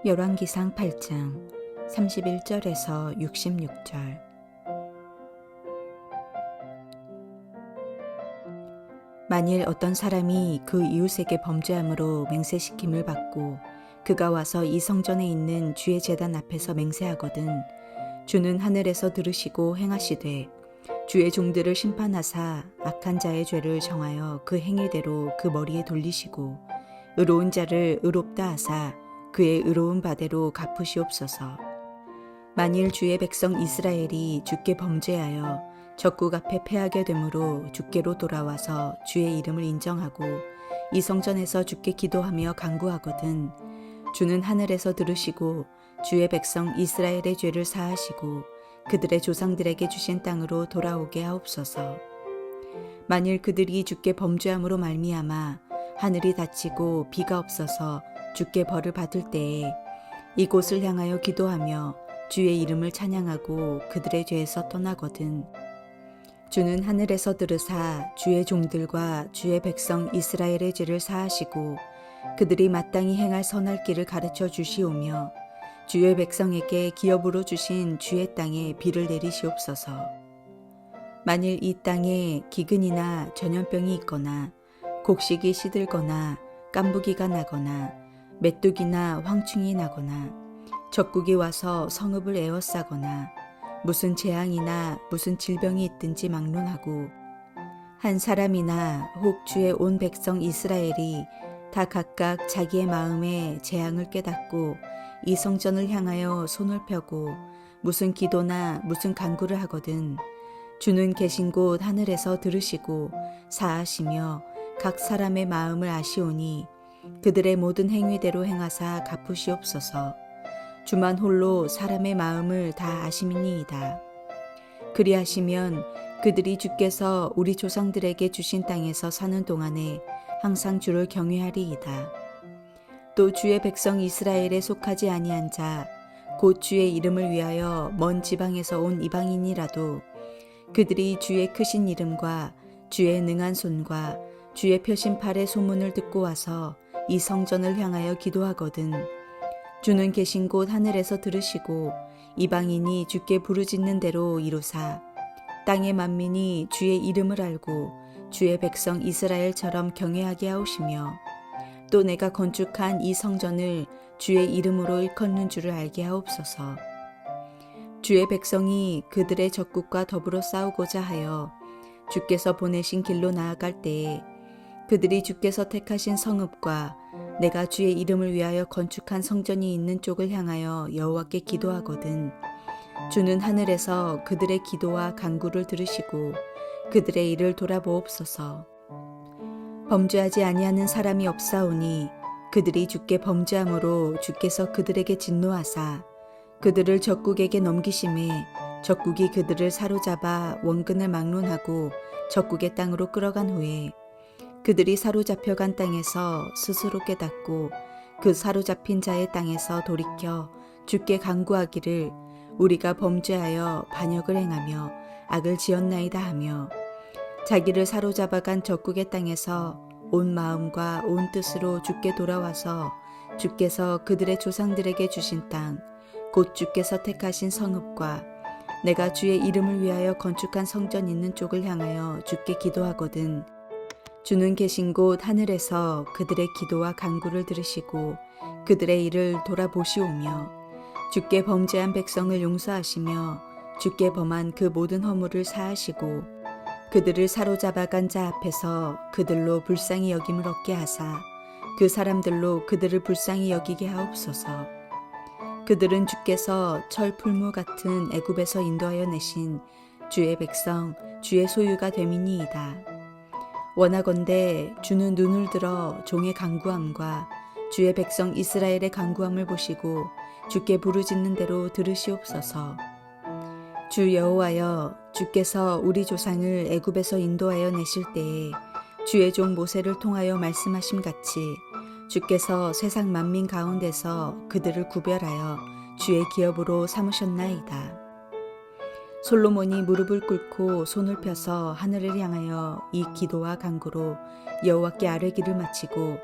열왕기상 8장 31절에서 66절. 만일 어떤 사람이 그 이웃에게 범죄함으로 맹세시킴을 받고 그가 와서 이 성전에 있는 주의 제단 앞에서 맹세하거든 주는 하늘에서 들으시고 행하시되 주의 종들을 심판하사 악한 자의 죄를 정하여 그 행위대로 그 머리에 돌리시고 의로운 자를 의롭다 하사 그의 의로운 바대로 갚으시옵소서. 만일 주의 백성 이스라엘이 주께 범죄하여 적국 앞에 패하게 되므로 주께로 돌아와서 주의 이름을 인정하고 이 성전에서 주께 기도하며 간구하거든 주는 하늘에서 들으시고 주의 백성 이스라엘의 죄를 사하시고 그들의 조상들에게 주신 땅으로 돌아오게 하옵소서. 만일 그들이 주께 범죄함으로 말미암아 하늘이 닫히고 비가 없어서 주께 벌을 받을 때에 이곳을 향하여 기도하며 주의 이름을 찬양하고 그들의 죄에서 떠나거든 주는 하늘에서 들으사 주의 종들과 주의 백성 이스라엘의 죄를 사하시고 그들이 마땅히 행할 선할 길을 가르쳐 주시오며 주의 백성에게 기업으로 주신 주의 땅에 비를 내리시옵소서. 만일 이 땅에 기근이나 전염병이 있거나 곡식이 시들거나 깐부기가 나거나 메뚜기나 황충이 나거나 적국이 와서 성읍을 에워싸거나 무슨 재앙이나 무슨 질병이 있든지 막론하고 한 사람이나 혹 주의 온 백성 이스라엘이 다 각각 자기의 마음에 재앙을 깨닫고 이 성전을 향하여 손을 펴고 무슨 기도나 무슨 간구를 하거든 주는 계신 곳 하늘에서 들으시고 사하시며 각 사람의 마음을 아시오니 그들의 모든 행위대로 행하사 갚으시옵소서. 주만 홀로 사람의 마음을 다 아심이니이다. 그리하시면 그들이 주께서 우리 조상들에게 주신 땅에서 사는 동안에 항상 주를 경외하리이다. 또 주의 백성 이스라엘에 속하지 아니한 자, 곧 주의 이름을 위하여 먼 지방에서 온 이방인이라도 그들이 주의 크신 이름과 주의 능한 손과 주의 펴신 팔의 소문을 듣고 와서 이 성전을 향하여 기도하거든 주는 계신 곳 하늘에서 들으시고 이방인이 주께 부르짖는 대로 이루사 땅의 만민이 주의 이름을 알고 주의 백성 이스라엘처럼 경외하게 하오시며 또 내가 건축한 이 성전을 주의 이름으로 일컫는 줄을 알게 하옵소서. 주의 백성이 그들의 적국과 더불어 싸우고자 하여 주께서 보내신 길로 나아갈 때에 그들이 주께서 택하신 성읍과 내가 주의 이름을 위하여 건축한 성전이 있는 쪽을 향하여 여호와께 기도하거든 주는 하늘에서 그들의 기도와 간구를 들으시고 그들의 일을 돌아보옵소서. 범죄하지 아니하는 사람이 없사오니 그들이 주께 범죄함으로 주께서 그들에게 진노하사 그들을 적국에게 넘기심에 적국이 그들을 사로잡아 원근을 막론하고 적국의 땅으로 끌어간 후에 그들이 사로잡혀간 땅에서 스스로 깨닫고 그 사로잡힌 자의 땅에서 돌이켜 주께 간구하기를 우리가 범죄하여 반역을 행하며 악을 지었나이다 하며 자기를 사로잡아간 적국의 땅에서 온 마음과 온 뜻으로 주께 돌아와서 주께서 그들의 조상들에게 주신 땅 곧 주께서 택하신 성읍과 내가 주의 이름을 위하여 건축한 성전 있는 쪽을 향하여 주께 기도하거든 주는 계신 곳 하늘에서 그들의 기도와 간구를 들으시고 그들의 일을 돌아보시오며 주께 범죄한 백성을 용서하시며 주께 범한 그 모든 허물을 사하시고 그들을 사로잡아간 자 앞에서 그들로 불쌍히 여김을 얻게 하사 그 사람들로 그들을 불쌍히 여기게 하옵소서. 그들은 주께서 철 풀무 같은 애굽에서 인도하여 내신 주의 백성 주의 소유가 됨이니이다. 원하건대 주는 눈을 들어 종의 간구함과 주의 백성 이스라엘의 간구함을 보시고 주께 부르짖는 대로 들으시옵소서. 주 여호와여 주께서 우리 조상을 애굽에서 인도하여 내실 때에 주의 종 모세를 통하여 말씀하심 같이 주께서 세상 만민 가운데서 그들을 구별하여 주의 기업으로 삼으셨나이다. 솔로몬이 무릎을 꿇고 손을 펴서 하늘을 향하여 이 기도와 간구로 여호와께 아뢰기를 마치고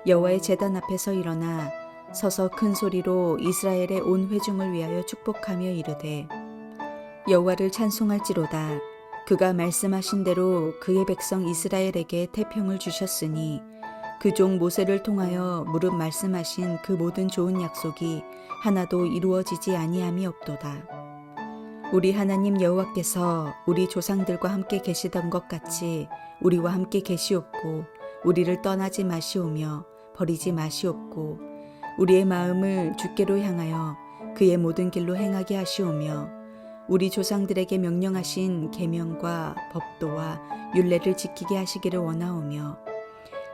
여호와의 제단 앞에서 일어나 서서 큰 소리로 이스라엘의 온 회중을 위하여 축복하며 이르되 여호와를 찬송할지로다. 그가 말씀하신 대로 그의 백성 이스라엘에게 태평을 주셨으니 그 종 모세를 통하여 무릇 말씀하신 그 모든 좋은 약속이 하나도 이루어지지 아니함이 없도다. 우리 하나님 여호와께서 우리 조상들과 함께 계시던 것 같이 우리와 함께 계시옵고 우리를 떠나지 마시오며 버리지 마시옵고 우리의 마음을 주께로 향하여 그의 모든 길로 행하게 하시오며 우리 조상들에게 명령하신 계명과 법도와 율례를 지키게 하시기를 원하오며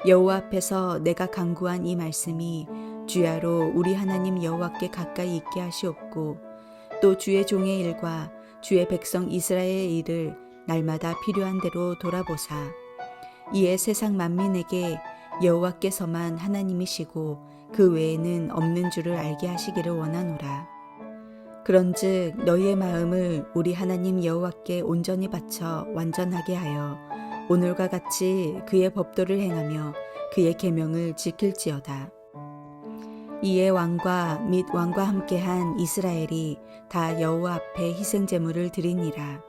여호와 앞에서 내가 간구한 이 말씀이 주야로 우리 하나님 여호와께 가까이 있게 하시옵고 또 주의 종의 일과 주의 백성 이스라엘의 일을 날마다 필요한 대로 돌아보사 이에 세상 만민에게 여호와께서만 하나님이시고 그 외에는 없는 줄을 알게 하시기를 원하노라. 그런즉 너희의 마음을 우리 하나님 여호와께 온전히 바쳐 완전하게 하여 오늘과 같이 그의 법도를 행하며 그의 계명을 지킬지어다. 이에 왕과 및 왕과 함께한 이스라엘이 다 여호와 앞에 희생제물을 드리니라.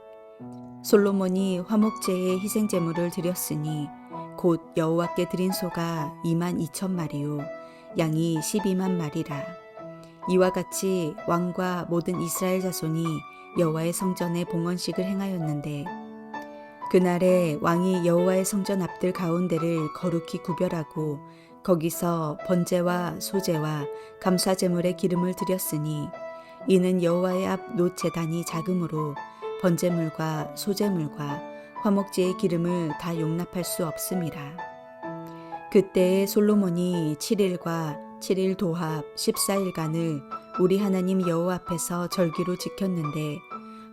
솔로몬이 화목제의 희생제물을 드렸으니 곧 여호와께 드린 소가 22,000마리요 양이 12만 마리라. 이와 같이 왕과 모든 이스라엘 자손이 여호와의 성전에 봉헌식을 행하였는데 그날에 왕이 여호와의 성전 앞들 가운데를 거룩히 구별하고 거기서 번제와 소제와 감사제물의 기름을 드렸으니 이는 여호와의 앞 놋 제단이 작으므로 번제물과 소제물과 화목제의 기름을 다 용납할 수 없음이라. 그때에 솔로몬이 7일과 7일 도합 14일간을 우리 하나님 여호와 앞에서 절기로 지켰는데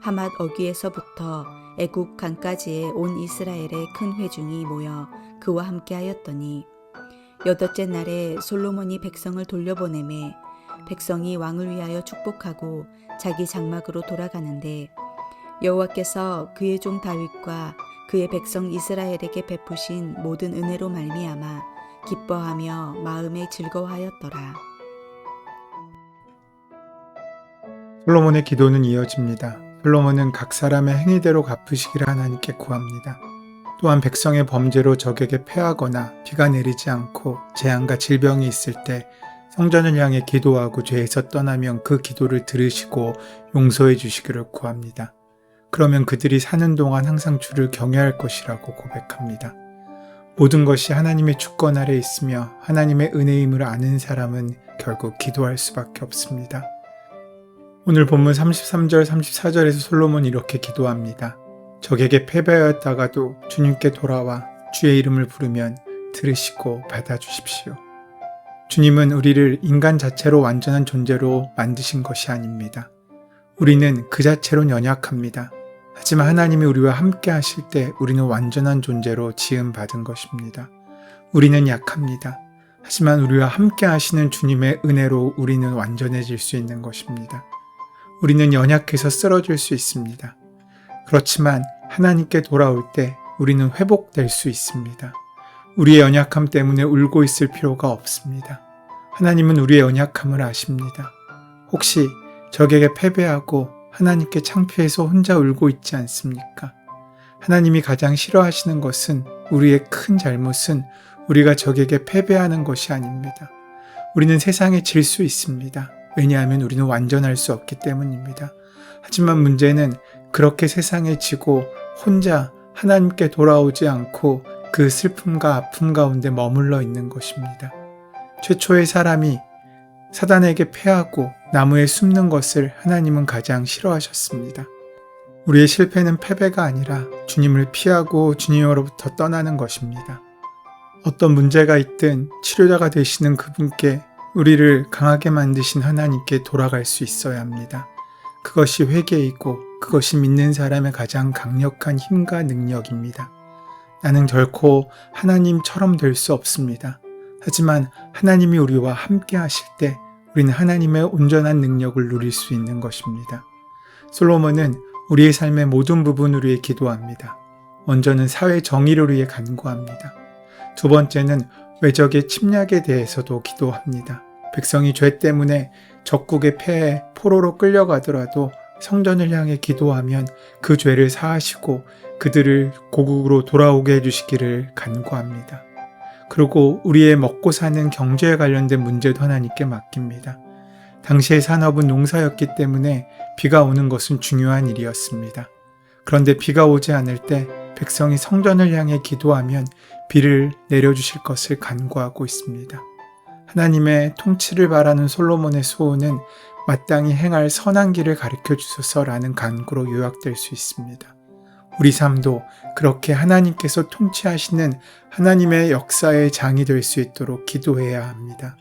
하맛 어귀에서부터 애굽 강까지의 온 이스라엘의 큰 회중이 모여 그와 함께 하였더니 여덟째 날에 솔로몬이 백성을 돌려보내매 백성이 왕을 위하여 축복하고 자기 장막으로 돌아가는데 여호와께서 그의 종 다윗과 그의 백성 이스라엘에게 베푸신 모든 은혜로 말미암아 기뻐하며 마음에 즐거워하였더라. 솔로몬의 기도는 이어집니다. 솔로몬은 각 사람의 행위대로 갚으시기를 하나님께 구합니다. 또한 백성의 범죄로 적에게 패하거나 비가 내리지 않고 재앙과 질병이 있을 때 성전을 향해 기도하고 죄에서 떠나면 그 기도를 들으시고 용서해 주시기를 구합니다. 그러면 그들이 사는 동안 항상 주를 경외할 것이라고 고백합니다. 모든 것이 하나님의 주권 아래 있으며 하나님의 은혜임을 아는 사람은 결국 기도할 수밖에 없습니다. 오늘 본문 33절 34절에서 솔로몬이 이렇게 기도합니다. 적에게 패배하였다가도 주님께 돌아와 주의 이름을 부르면 들으시고 받아주십시오. 주님은 우리를 인간 자체로 완전한 존재로 만드신 것이 아닙니다. 우리는 그 자체로 연약합니다. 하지만 하나님이 우리와 함께 하실 때 우리는 완전한 존재로 지음받은 것입니다. 우리는 약합니다. 하지만 우리와 함께 하시는 주님의 은혜로 우리는 완전해질 수 있는 것입니다. 우리는 연약해서 쓰러질 수 있습니다. 그렇지만 하나님께 돌아올 때 우리는 회복될 수 있습니다. 우리의 연약함 때문에 울고 있을 필요가 없습니다. 하나님은 우리의 연약함을 아십니다. 혹시 적에게 패배하고 하나님께 창피해서 혼자 울고 있지 않습니까? 하나님이 가장 싫어하시는 것은 우리의 큰 잘못은 우리가 적에게 패배하는 것이 아닙니다. 우리는 세상에 질 수 있습니다. 왜냐하면 우리는 완전할 수 없기 때문입니다. 하지만 문제는 그렇게 세상에 지고 혼자 하나님께 돌아오지 않고 그 슬픔과 아픔 가운데 머물러 있는 것입니다. 최초의 사람이 사단에게 패하고 나무에 숨는 것을 하나님은 가장 싫어하셨습니다. 우리의 실패는 패배가 아니라 주님을 피하고 주님으로부터 떠나는 것입니다. 어떤 문제가 있든 치료자가 되시는 그분께 우리를 강하게 만드신 하나님께 돌아갈 수 있어야 합니다. 그것이 회개이고 그것이 믿는 사람의 가장 강력한 힘과 능력입니다. 나는 결코 하나님처럼 될 수 없습니다. 하지만 하나님이 우리와 함께 하실 때 우리는 하나님의 온전한 능력을 누릴 수 있는 것입니다. 솔로몬은 우리의 삶의 모든 부분을 위해 기도합니다. 먼저는 사회 정의를 위해 간구합니다. 두 번째는 외적의 침략에 대해서도 기도합니다. 백성이 죄 때문에 적국의 패에 포로로 끌려가더라도 성전을 향해 기도하면 그 죄를 사하시고 그들을 고국으로 돌아오게 해주시기를 간구합니다. 그리고 우리의 먹고 사는 경제에 관련된 문제도 하나님께 맡깁니다. 당시의 산업은 농사였기 때문에 비가 오는 것은 중요한 일이었습니다. 그런데 비가 오지 않을 때 백성이 성전을 향해 기도하면 비를 내려주실 것을 간구하고 있습니다. 하나님의 통치를 바라는 솔로몬의 소원은 마땅히 행할 선한 길을 가르쳐 주소서라는 간구로 요약될 수 있습니다. 우리 삶도 그렇게 하나님께서 통치하시는 하나님의 역사의 장이 될 수 있도록 기도해야 합니다.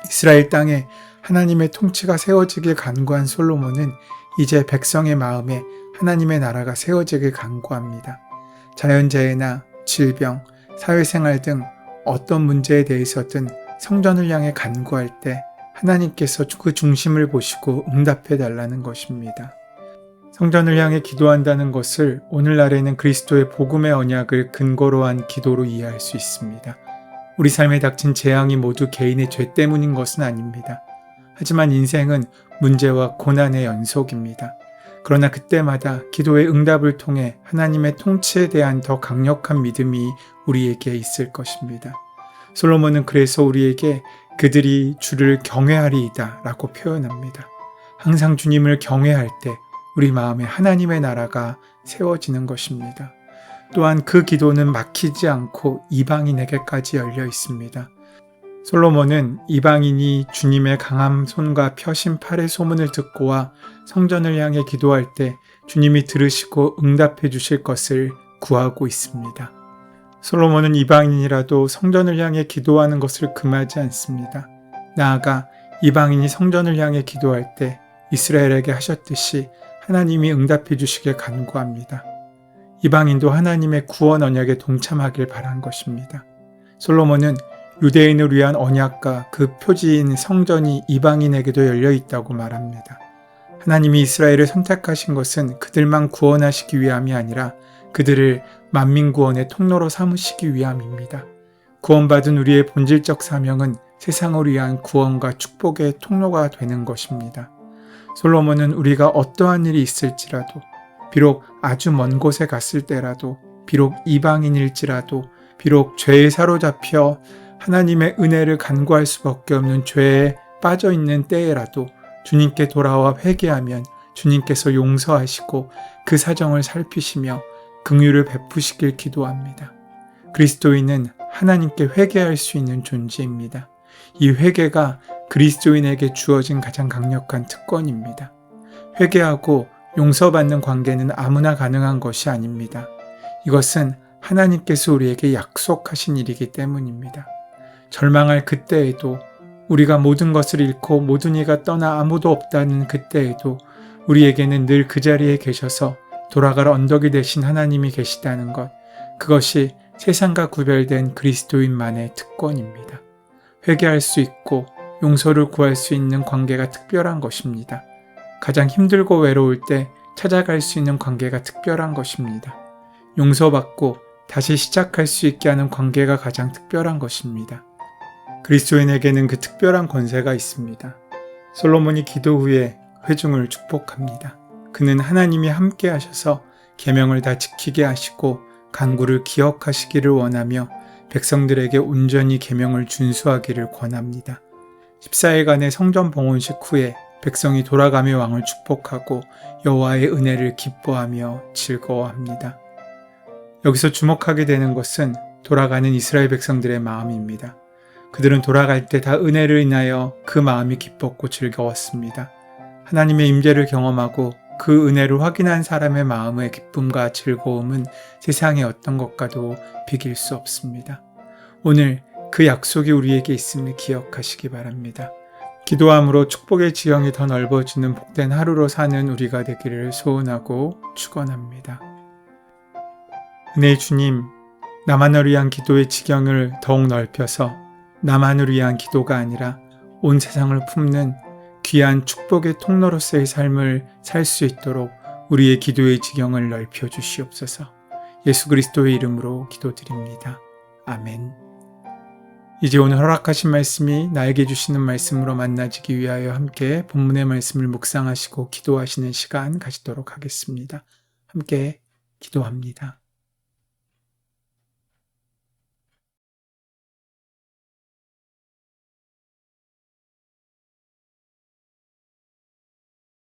이스라엘 땅에 하나님의 통치가 세워지길 간구한 솔로몬은 이제 백성의 마음에 하나님의 나라가 세워지길 간구합니다. 자연재해나 질병, 사회생활 등 어떤 문제에 대해서든 성전을 향해 간구할 때 하나님께서 그 중심을 보시고 응답해 달라는 것입니다. 성전을 향해 기도한다는 것을 오늘날에는 그리스도의 복음의 언약을 근거로 한 기도로 이해할 수 있습니다. 우리 삶에 닥친 재앙이 모두 개인의 죄 때문인 것은 아닙니다. 하지만 인생은 문제와 고난의 연속입니다. 그러나 그때마다 기도의 응답을 통해 하나님의 통치에 대한 더 강력한 믿음이 우리에게 있을 것입니다. 솔로몬은 그래서 우리에게 그들이 주를 경외하리이다 라고 표현합니다. 항상 주님을 경외할 때 우리 마음에 하나님의 나라가 세워지는 것입니다. 또한 그 기도는 막히지 않고 이방인에게까지 열려 있습니다. 솔로몬은 이방인이 주님의 강한 손과 펴신 팔의 소문을 듣고와 성전을 향해 기도할 때 주님이 들으시고 응답해 주실 것을 구하고 있습니다. 솔로몬은 이방인이라도 성전을 향해 기도하는 것을 금하지 않습니다. 나아가 이방인이 성전을 향해 기도할 때 이스라엘에게 하셨듯이 하나님이 응답해 주시길 간구합니다. 이방인도 하나님의 구원 언약에 동참하길 바란 것입니다. 솔로몬은 유대인을 위한 언약과 그 표지인 성전이 이방인에게도 열려 있다고 말합니다. 하나님이 이스라엘을 선택하신 것은 그들만 구원하시기 위함이 아니라 그들을 만민 구원의 통로로 삼으시기 위함입니다. 구원받은 우리의 본질적 사명은 세상을 위한 구원과 축복의 통로가 되는 것입니다. 솔로몬은 우리가 어떠한 일이 있을지라도, 비록 아주 먼 곳에 갔을 때라도, 비록 이방인일지라도, 비록 죄에 사로잡혀 하나님의 은혜를 간구할 수밖에 없는 죄에 빠져있는 때에라도 주님께 돌아와 회개하면 주님께서 용서하시고 그 사정을 살피시며 긍휼을 베푸시길 기도합니다. 그리스도인은 하나님께 회개할 수 있는 존재입니다. 이 회개가 그리스도인에게 주어진 가장 강력한 특권입니다. 회개하고 용서받는 관계는 아무나 가능한 것이 아닙니다. 이것은 하나님께서 우리에게 약속하신 일이기 때문입니다. 절망할 그때에도, 우리가 모든 것을 잃고 모든 이가 떠나 아무도 없다는 그때에도 우리에게는 늘 그 자리에 계셔서 돌아갈 언덕이 되신 하나님이 계시다는 것, 그것이 세상과 구별된 그리스도인만의 특권입니다. 회개할 수 있고 용서를 구할 수 있는 관계가 특별한 것입니다. 가장 힘들고 외로울 때 찾아갈 수 있는 관계가 특별한 것입니다. 용서받고 다시 시작할 수 있게 하는 관계가 가장 특별한 것입니다. 그리스도인에게는 그 특별한 권세가 있습니다. 솔로몬이 기도 후에 회중을 축복합니다. 그는 하나님이 함께 하셔서 계명을 다 지키게 하시고 간구를 기억하시기를 원하며 백성들에게 온전히 계명을 준수하기를 권합니다. 14일간의 성전 봉헌식 후에 백성이 돌아가며 왕을 축복하고 여호와의 은혜를 기뻐하며 즐거워합니다. 여기서 주목하게 되는 것은 돌아가는 이스라엘 백성들의 마음입니다. 그들은 돌아갈 때 다 은혜를 인하여 그 마음이 기뻤고 즐거웠습니다. 하나님의 임재를 경험하고 그 은혜를 확인한 사람의 마음의 기쁨과 즐거움은 세상의 어떤 것과도 비길 수 없습니다. 오늘 그 약속이 우리에게 있음을 기억하시기 바랍니다. 기도함으로 축복의 지형이 더 넓어지는 복된 하루로 사는 우리가 되기를 소원하고 축원합니다. 은혜의 주님, 나만을 위한 기도의 지경을 더욱 넓혀서 나만을 위한 기도가 아니라 온 세상을 품는 귀한 축복의 통로로서의 삶을 살 수 있도록 우리의 기도의 지경을 넓혀 주시옵소서. 예수 그리스도의 이름으로 기도드립니다. 아멘. 이제 오늘 허락하신 말씀이 나에게 주시는 말씀으로 만나지기 위하여 함께 본문의 말씀을 묵상하시고 기도하시는 시간 가지도록 하겠습니다. 함께 기도합니다.